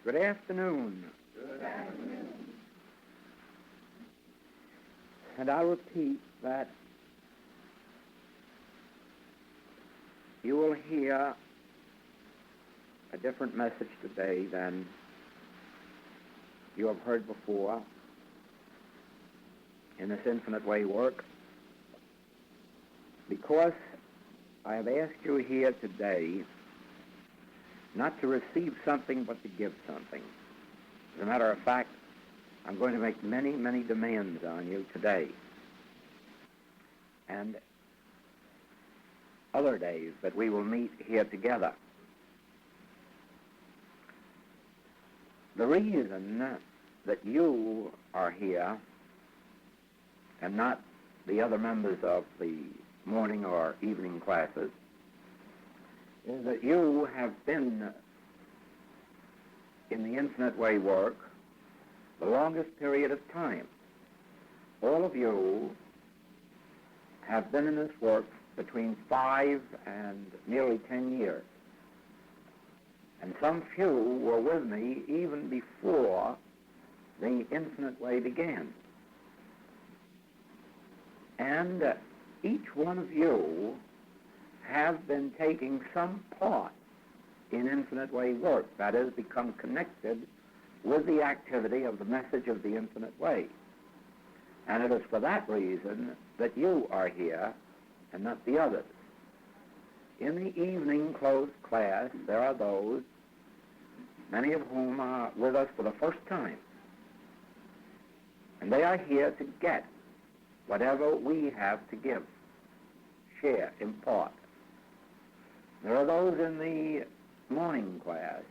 Good afternoon. Good afternoon. And I'll repeat that you will hear a different message today than you have heard before in this Infinite Way work, because I have asked you here today not to receive something but to give something. As a matter of fact, I'm going to make many, many demands on you today and other days that we will meet here together. The reason that you are here and not the other members of the morning or evening classes is that you have been in the Infinite Way work the longest period of time. All of you have been in this work between 5 and nearly 10 years. And some few were with me even before the Infinite Way began. And each one of you have been taking some part in Infinite Way work, that is, become connected with the activity of the message of the Infinite Way. And it is for that reason that you are here and not the others. In the evening closed class, there are those, many of whom are with us for the first time. And they are here to get whatever we have to give, share, impart. There are those in the morning class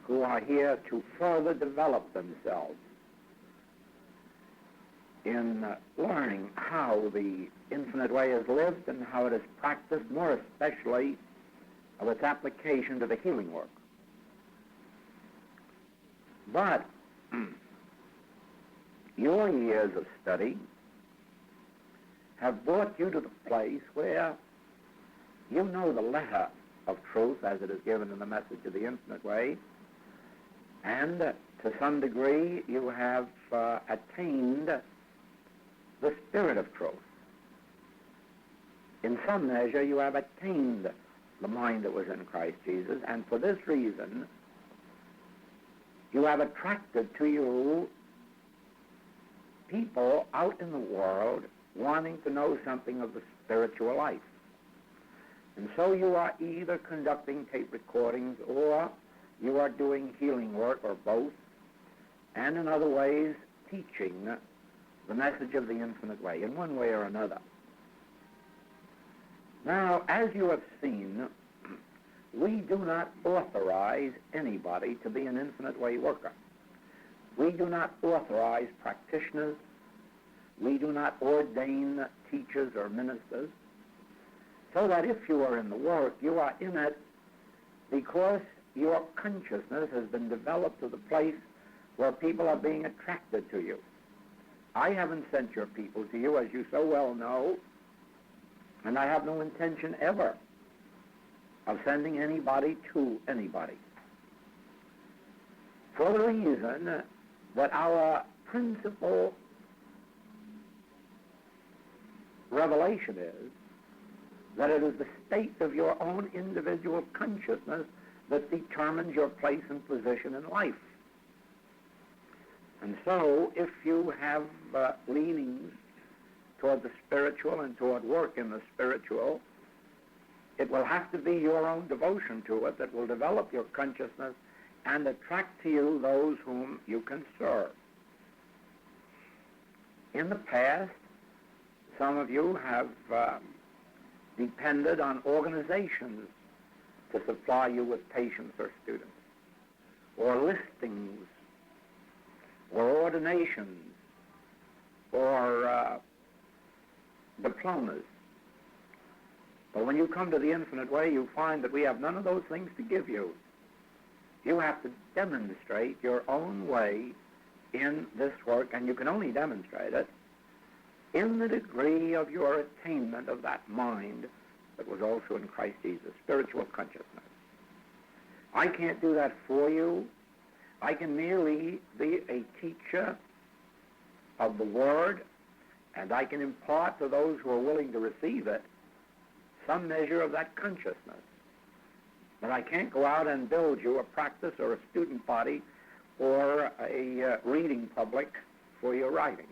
who are here to further develop themselves in learning how the Infinite Way is lived and how it is practiced, more especially of its application to the healing work. But your years of study have brought you to the place where you know the letter of truth as it is given in the message of the Infinite Way, and to some degree you have attained the spirit of truth. In some measure you have attained the mind that was in Christ Jesus, and for this reason you have attracted to you people out in the world wanting to know something of the spiritual life. And so you are either conducting tape recordings or you are doing healing work, or both, and in other ways teaching the message of the Infinite Way in one way or another. Now, as you have seen, we do not authorize anybody to be an Infinite Way worker. We do not authorize practitioners. We do not ordain teachers or ministers. So that if you are in the work, you are in it because your consciousness has been developed to the place where people are being attracted to you. I haven't sent your people to you, as you so well know, and I have no intention ever of sending anybody to anybody. For the reason that our principal revelation is that it is the state of your own individual consciousness that determines your place and position in life. And so, if you have leanings toward the spiritual and toward work in the spiritual, it will have to be your own devotion to it that will develop your consciousness and attract to you those whom you can serve. In the past, some of you have depended on organizations to supply you with patients or students, or listings, or ordinations, or diplomas. But when you come to the Infinite Way, you find that we have none of those things to give you. You have to demonstrate your own way in this work, and you can only demonstrate it in the degree of your attainment of that mind that was also in Christ Jesus, spiritual consciousness. I can't do that for you, I can merely be a teacher of the Word, and I can impart to those who are willing to receive it some measure of that consciousness. But I can't go out and build you a practice or a student body or a reading public for your writing.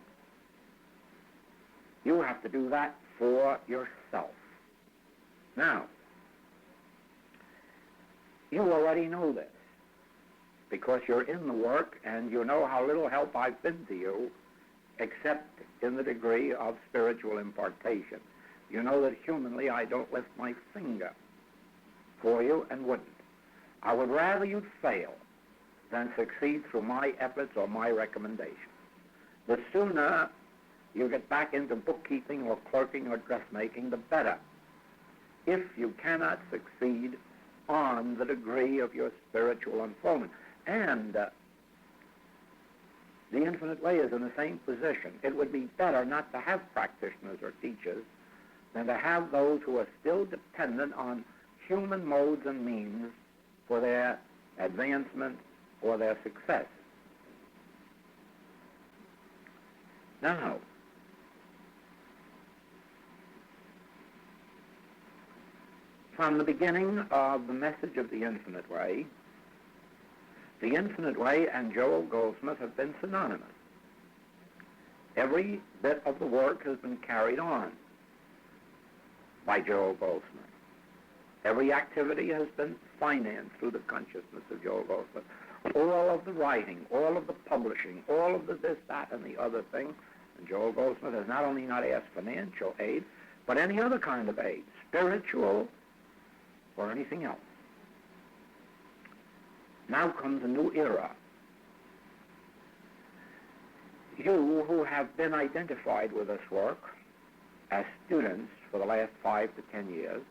You have to do that for yourself. Now, you already know this because you're in the work and you know how little help I've been to you except in the degree of spiritual impartation. You know that humanly I don't lift my finger for you and wouldn't. I would rather you'd fail than succeed through my efforts or my recommendation. The sooner you get back into bookkeeping or clerking or dressmaking, the better. If you cannot succeed on the degree of your spiritual unfoldment. And the Infinite Way is in the same position. It would be better not to have practitioners or teachers than to have those who are still dependent on human modes and means for their advancement or their success. Now, from the beginning of the message of the Infinite Way and Joel Goldsmith have been synonymous. Every bit of the work has been carried on by Joel Goldsmith. Every activity has been financed through the consciousness of Joel Goldsmith. All of the writing, all of the publishing, all of the this, that, and the other thing. And Joel Goldsmith has not only not asked financial aid, but any other kind of aid, spiritual or anything else. Now comes a new era. You who have been identified with this work as students for the last 5 to 10 years,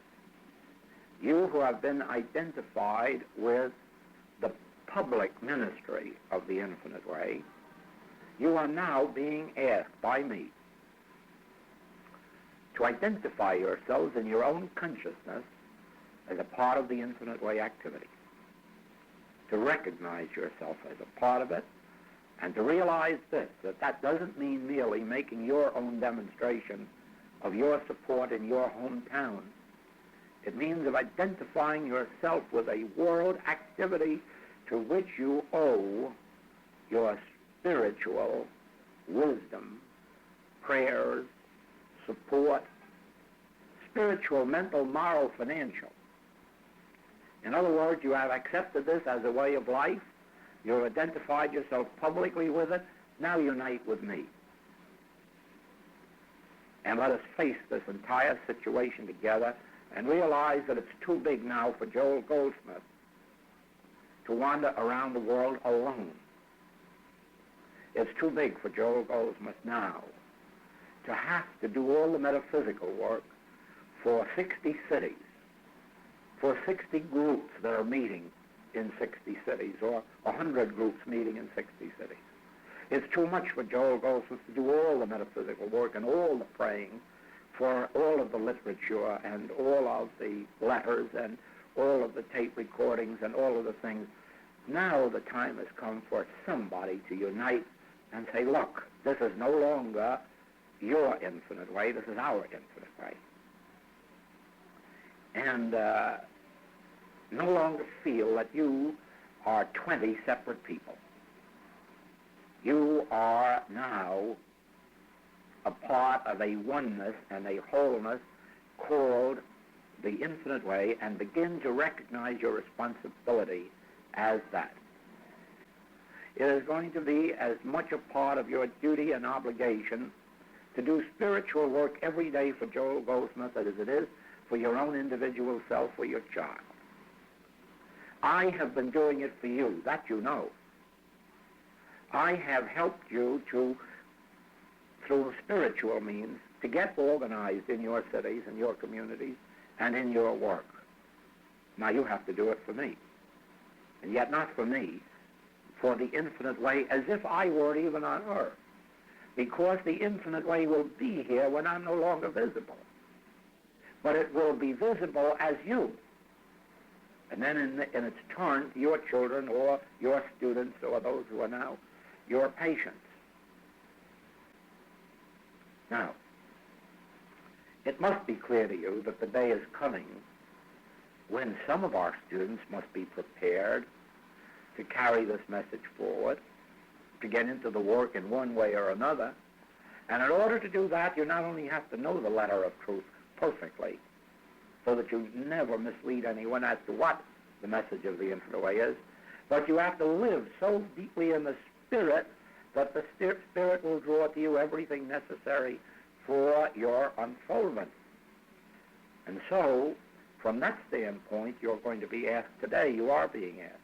you who have been identified with the public ministry of the Infinite Way, you are now being asked by me to identify yourselves in your own consciousness as a part of the Infinite Way activity, to recognize yourself as a part of it, and to realize this, that doesn't mean merely making your own demonstration of your support in your hometown. It means of identifying yourself with a world activity to which you owe your spiritual wisdom, prayers, support, spiritual, mental, moral, financial. In other words, you have accepted this as a way of life. You've identified yourself publicly with it. Now unite with me. And let us face this entire situation together and realize that it's too big now for Joel Goldsmith to wander around the world alone. It's too big for Joel Goldsmith now to have to do all the metaphysical work for 60 cities, for 60 groups that are meeting in 60 cities, or 100 groups meeting in 60 cities. It's too much for Joel Goldsmith to do all the metaphysical work and all the praying for all of the literature and all of the letters and all of the tape recordings and all of the things. Now the time has come for somebody to unite and say, look, this is no longer your Infinite Way, this is our Infinite Way. And no longer feel that you are 20 separate people. You are now a part of a oneness and a wholeness called the Infinite Way, and begin to recognize your responsibility as that. It is going to be as much a part of your duty and obligation to do spiritual work every day for Joel Goldsmith as it is for your own individual self or your child. I have been doing it for you, that you know. I have helped you to, through spiritual means, to get organized in your cities and your communities and in your work. Now you have to do it for me. And yet not for me, for the Infinite Way, as if I were even on earth. Because the Infinite Way will be here when I'm no longer visible. But it will be visible as you. And then in its turn, your children or your students or those who are now your patients. Now, it must be clear to you that the day is coming when some of our students must be prepared to carry this message forward, to get into the work in one way or another. And in order to do that, you not only have to know the letter of truth perfectly, so that you never mislead anyone as to what the message of the infinite way is, but you have to live so deeply in the Spirit that the Spirit will draw to you everything necessary for your unfoldment. And so, from that standpoint, you're going to be asked today, you are being asked,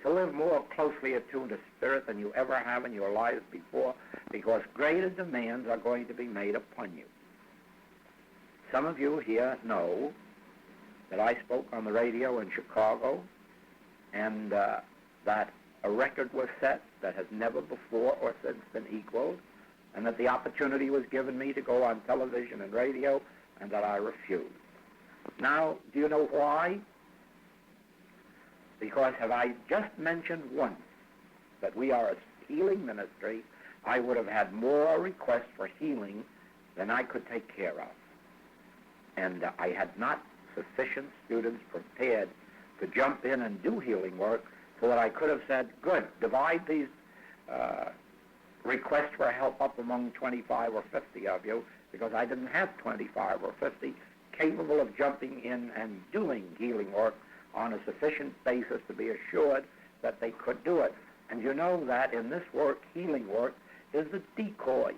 to live more closely attuned to Spirit than you ever have in your lives before, because greater demands are going to be made upon you. Some of you here know that I spoke on the radio in Chicago, and that a record was set that has never before or since been equaled, and that the opportunity was given me to go on television and radio, and that I refused. Now, do you know why? Because have I just mentioned once that we are a healing ministry, I would have had more requests for healing than I could take care of. And I had not sufficient students prepared to jump in and do healing work so that I could have said, good, divide these requests for help up among 25 or 50 of you, because I didn't have 25 or 50 capable of jumping in and doing healing work on a sufficient basis to be assured that they could do it. And you know that in this work, healing work, is a decoy.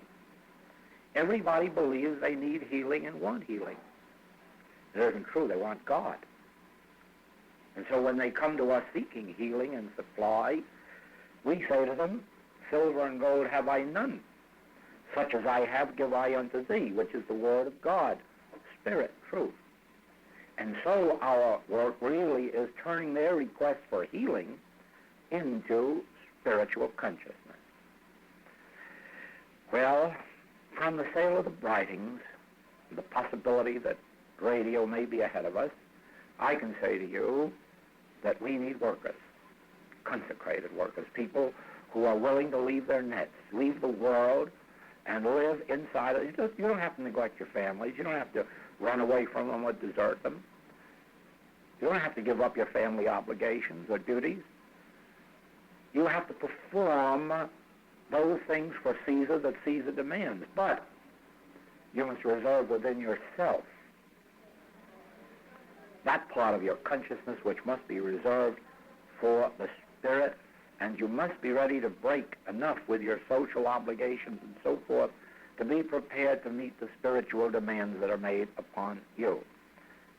Everybody believes they need healing and want healing. It isn't true. They want God. And so when they come to us seeking healing and supply, we say to them, silver and gold have I none. Such as I have give I unto thee, which is the word of God, Spirit, truth. And so our work really is turning their request for healing into spiritual consciousness. Well, from the sale of the writings, the possibility that radio may be ahead of us, I can say to you that we need workers, consecrated workers, people who are willing to leave their nets, leave the world, and live inside it. You don't have to neglect your families. You don't have to run away from them or desert them. You don't have to give up your family obligations or duties. You have to perform those things for Caesar that Caesar demands. But you must reserve within yourself that part of your consciousness which must be reserved for the Spirit, and you must be ready to break enough with your social obligations and so forth to be prepared to meet the spiritual demands that are made upon you.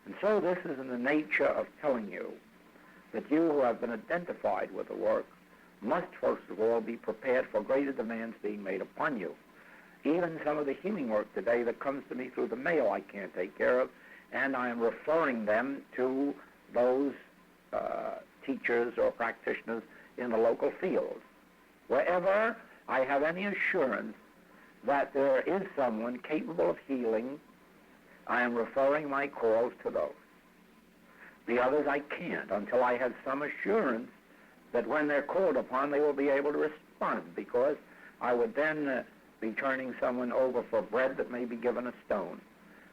And so this is in the nature of telling you that you who have been identified with the work must first of all be prepared for greater demands being made upon you. Even some of the healing work today that comes to me through the mail I can't take care of, and I am referring them to those teachers or practitioners in the local field. Wherever I have any assurance that there is someone capable of healing, I am referring my calls to those. The others I can't until I have some assurance that when they're called upon they will be able to respond, because I would then be turning someone over for bread that may be given a stone.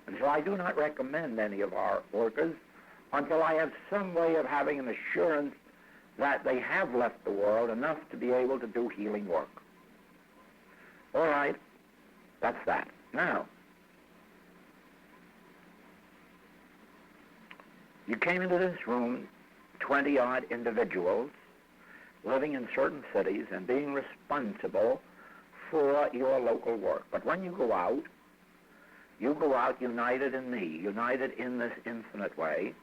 And so I do not recommend any of our workers until I have some way of having an assurance that they have left the world enough to be able to do healing work. All right, that's that. Now, you came into this room, 20-odd individuals, living in certain cities and being responsible for your local work. But when you go out united in me, united in this infinite way,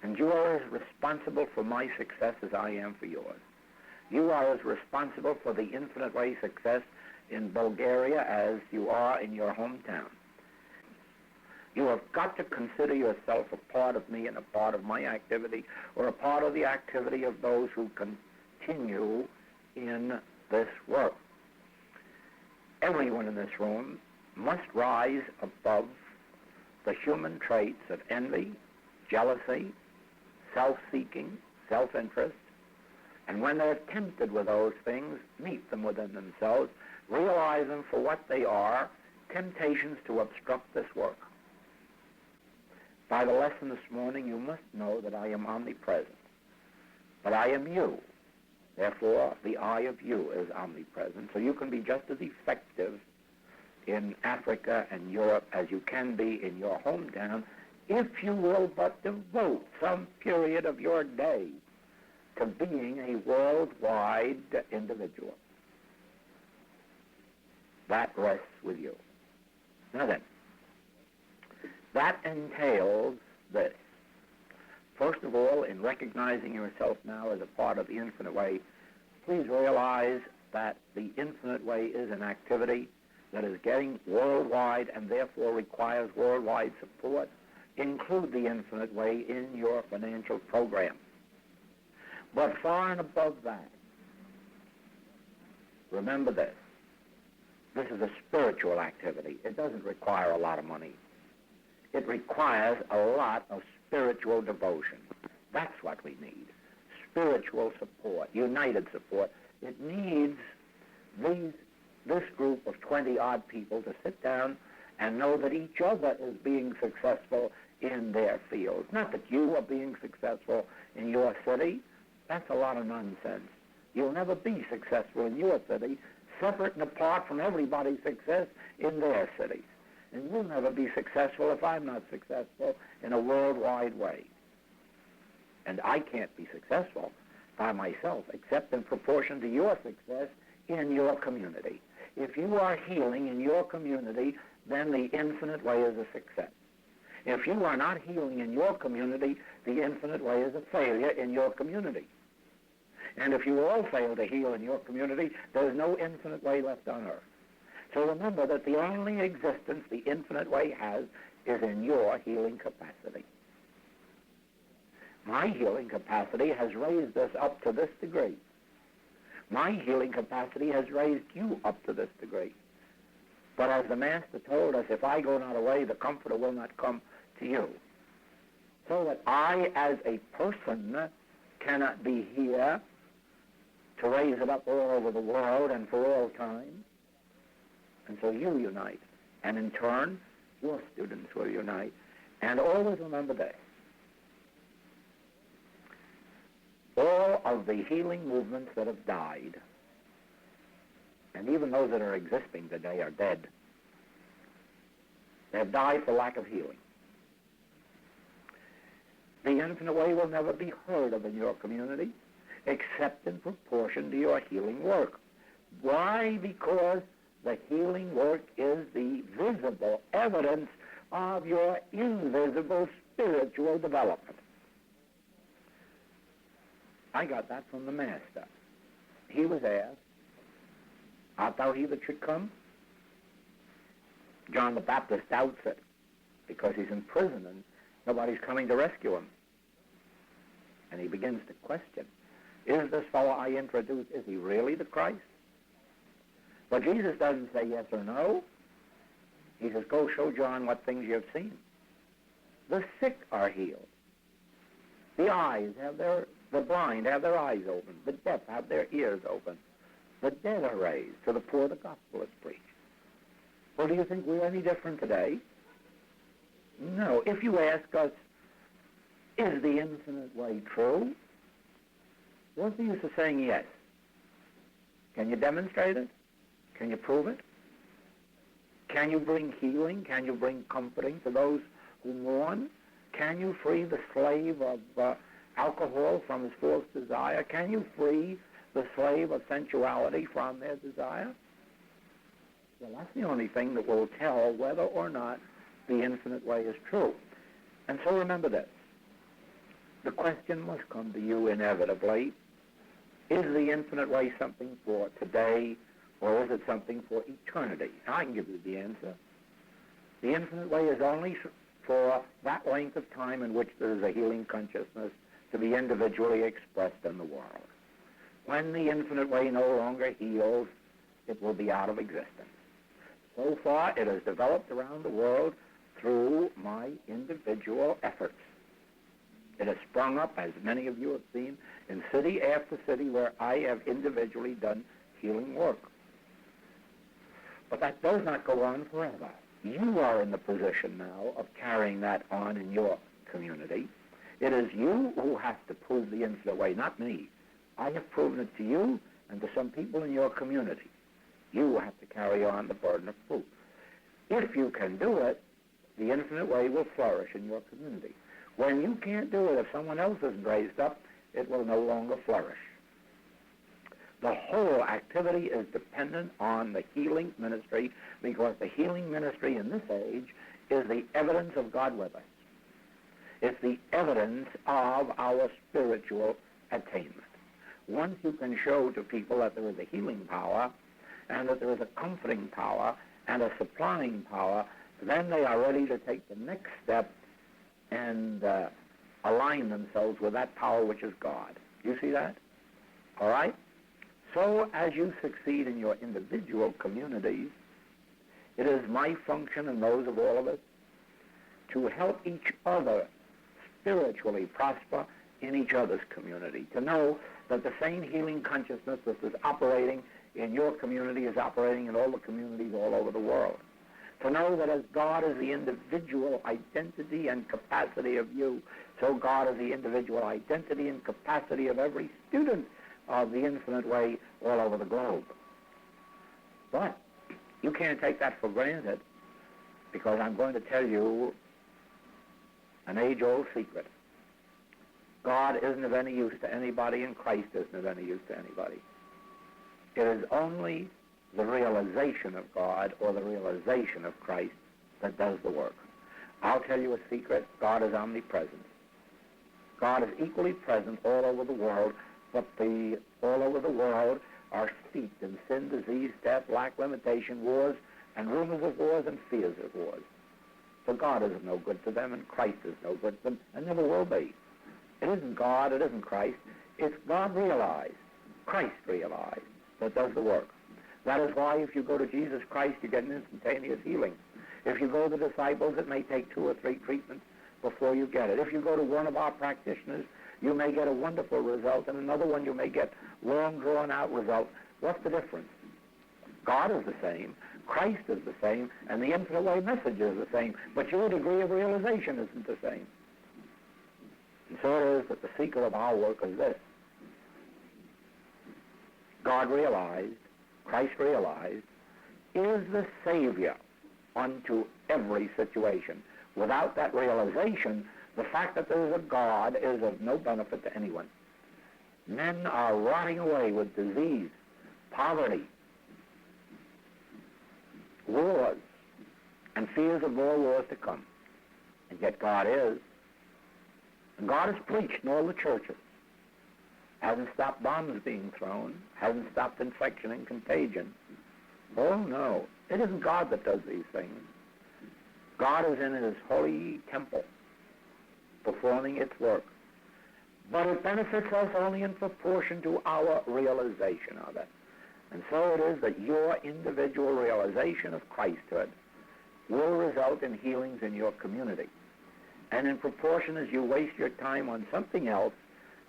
and you are as responsible for my success as I am for yours. You are as responsible for the infinite way success in Bulgaria as you are in your hometown. You have got to consider yourself a part of me and a part of my activity, or a part of the activity of those who continue in this work. Everyone in this room must rise above the human traits of envy, jealousy, self-seeking, self-interest, and when they're tempted with those things, meet them within themselves, realize them for what they are, temptations to obstruct this work. By the lesson this morning, you must know that I am omnipresent, but I am you. Therefore, the I of you is omnipresent, so you can be just as effective in Africa and Europe as you can be in your hometown if you will but devote some period of your day to being a worldwide individual. That rests with you. Now then, that entails this. First of all, in recognizing yourself now as a part of the infinite way, please realize that the infinite way is an activity that is getting worldwide and therefore requires worldwide support. Include the infinite way in your financial program. But far and above that, remember this. This is a spiritual activity. It doesn't require a lot of money. It requires a lot of spiritual devotion. That's what we need. Spiritual support, united support. It needs this group of 20-odd people to sit down and know that each other is being successful in their fields. Not that you are being successful in your city. That's a lot of nonsense. You'll never be successful in your city, separate and apart from everybody's success in their cities. And you'll never be successful if I'm not successful in a worldwide way. And I can't be successful by myself except in proportion to your success in your community. If you are healing in your community, then the infinite way is a success. If you are not healing in your community, the infinite way is a failure in your community. And if you all fail to heal in your community, there's no infinite way left on earth. So remember that the only existence the infinite way has is in your healing capacity. My healing capacity has raised us up to this degree. My healing capacity has raised you up to this degree. But as the Master told us, if I go not away, the Comforter will not come to you. So that I, as a person, cannot be here to raise it up all over the world and for all time. And so you unite. And in turn, your students will unite. And always remember this. All of the healing movements that have died, and even those that are existing today are dead. They have died for lack of healing. The infinite way will never be heard of in your community except in proportion to your healing work. Why? Because the healing work is the visible evidence of your invisible spiritual development. I got that from the Master. He was asked, art thou he that should come? John the Baptist doubts it because he's in prison and nobody's coming to rescue him. And he begins to question, is this fellow I introduced, is he really the Christ? But Jesus doesn't say yes or no. He says, go show John what things you've seen. The sick are healed. The blind have their eyes open. The deaf have their ears open. The dead are raised. To the poor the gospel is preached. Well, do you think we're any different today? No. If you ask us, is the infinite way true? What's the use of saying yes? Can you demonstrate it? Can you prove it? Can you bring healing? Can you bring comforting to those who mourn? Can you free the slave of alcohol from his false desire? Can you free the slave of sensuality from their desire? Well, that's the only thing that will tell whether or not the infinite way is true. And so remember this. The question must come to you inevitably. Is the infinite way something for today, or is it something for eternity? Now, I can give you the answer. The infinite way is only for that length of time in which there is a healing consciousness to be individually expressed in the world. When the infinite way no longer heals, it will be out of existence. So far, it has developed around the world through my individual efforts. It has sprung up, as many of you have seen, in city after city where I have individually done healing work. But that does not go on forever. You are in the position now of carrying that on in your community. It is you who have to prove the infinite way, not me. I have proven it to you and to some people in your community. You have to carry on the burden of proof. If you can do it, the infinite way will flourish in your community. When you can't do it, if someone else isn't raised up, it will no longer flourish. The whole activity is dependent on the healing ministry, because the healing ministry in this age is the evidence of God with us. It's the evidence of our spiritual attainment. Once you can show to people that there is a healing power and that there is a comforting power and a supplying power, then they are ready to take the next step and align themselves with that power which is God. You see that? All right? So as you succeed in your individual communities, it is my function and those of all of us to help each other spiritually prosper in each other's community, to know that the same healing consciousness that is operating in your community is operating in all the communities all over the world. To know that as God is the individual identity and capacity of you, so God is the individual identity and capacity of every student of the infinite way all over the globe. But you can't take that for granted, because I'm going to tell you an age-old secret. God isn't of any use to anybody, and Christ isn't of any use to anybody. It is only the realization of God or the realization of Christ that does the work. I'll tell you a secret. God is omnipresent. God is equally present all over the world, but all over the world are steeped in sin, disease, death, lack, limitation, wars, and rumors of wars and fears of wars. So God is no good to them, and Christ is no good to them, and never will be. It isn't God, it isn't Christ. It's God realized, Christ realized, that does the work. That is why if you go to Jesus Christ, you get an instantaneous healing. If you go to the disciples, it may take 2 or 3 treatments before you get it. If you go to one of our practitioners, you may get a wonderful result, and another one you may get long, drawn-out results. What's the difference? God is the same, Christ is the same, and the infinite way message is the same, but your degree of realization isn't the same. And so it is that the secret of our work is this. God realized, Christ realized, is the Savior unto every situation. Without that realization, the fact that there is a God is of no benefit to anyone. Men are rotting away with disease, poverty, wars, and fears of more wars to come. And yet God is. And God is preached in all the churches. Hasn't stopped bombs being thrown. Hasn't stopped infection and contagion. Oh, no. It isn't God that does these things. God is in his holy temple, performing its work. But it benefits us only in proportion to our realization of it. And so it is that your individual realization of Christhood will result in healings in your community. And in proportion as you waste your time on something else,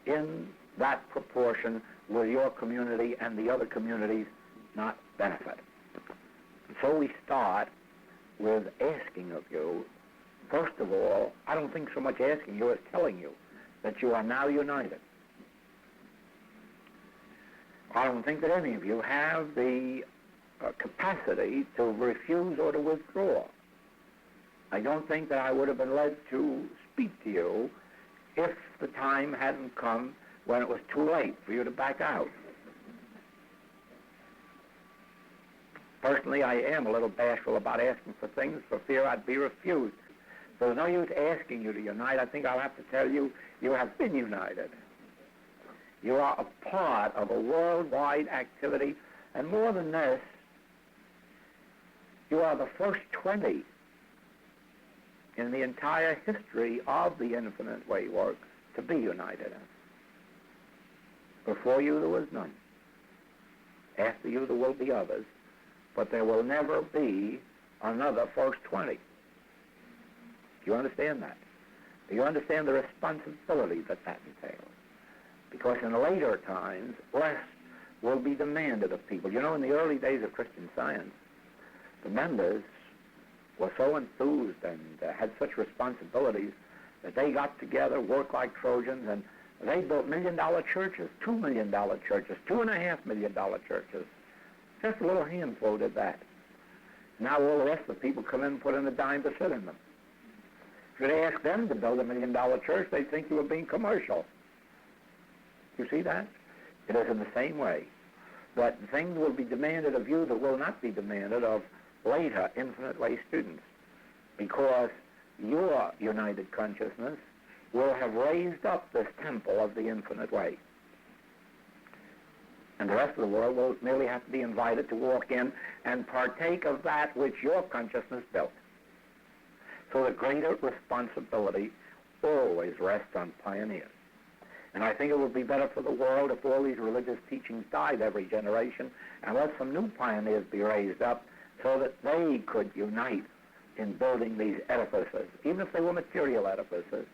in that proportion will your community and the other communities not benefit. And so we start with asking of you, first of all, I don't think so much asking you as telling you that you are now united. I don't think that any of you have the capacity to refuse or to withdraw. I don't think that I would have been led to speak to you if the time hadn't come when it was too late for you to back out. Personally, I am a little bashful about asking for things for fear I'd be refused. So there's no use asking you to unite. I think I'll have to tell you, you have been united. You are a part of a worldwide activity, and more than this, you are the first 20 in the entire history of the infinite way work to be united. Before you there was none. After you there will be others, but there will never be another first 20. Do you understand that? Do you understand the responsibility that entails? Because in later times, less will be demanded of people. You know, in the early days of Christian Science, the members were so enthused and had such responsibilities that they got together, worked like Trojans, and they built $1 million churches, $2 million churches, $2.5 million churches. Just a little handful did that. Now all the rest of the people come in and put in a dime to sit in them. If you ask them to build $1 million church, they'd think you were being commercial. You see that? It is in the same way. But things will be demanded of you that will not be demanded of later Infinite Way students, because your united consciousness will have raised up this temple of the Infinite Way. And the rest of the world will merely have to be invited to walk in and partake of that which your consciousness built. So the greater responsibility always rests on pioneers. And I think it would be better for the world if all these religious teachings died every generation and let some new pioneers be raised up so that they could unite in building these edifices, even if they were material edifices,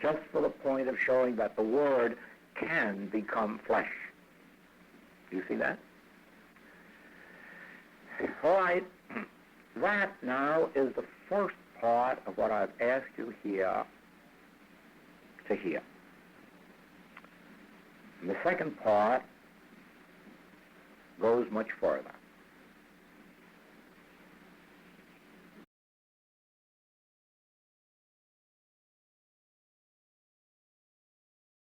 just for the point of showing that the Word can become flesh. Do you see that? All right. That now is the first part of what I've asked you here to hear. And the second part goes much further.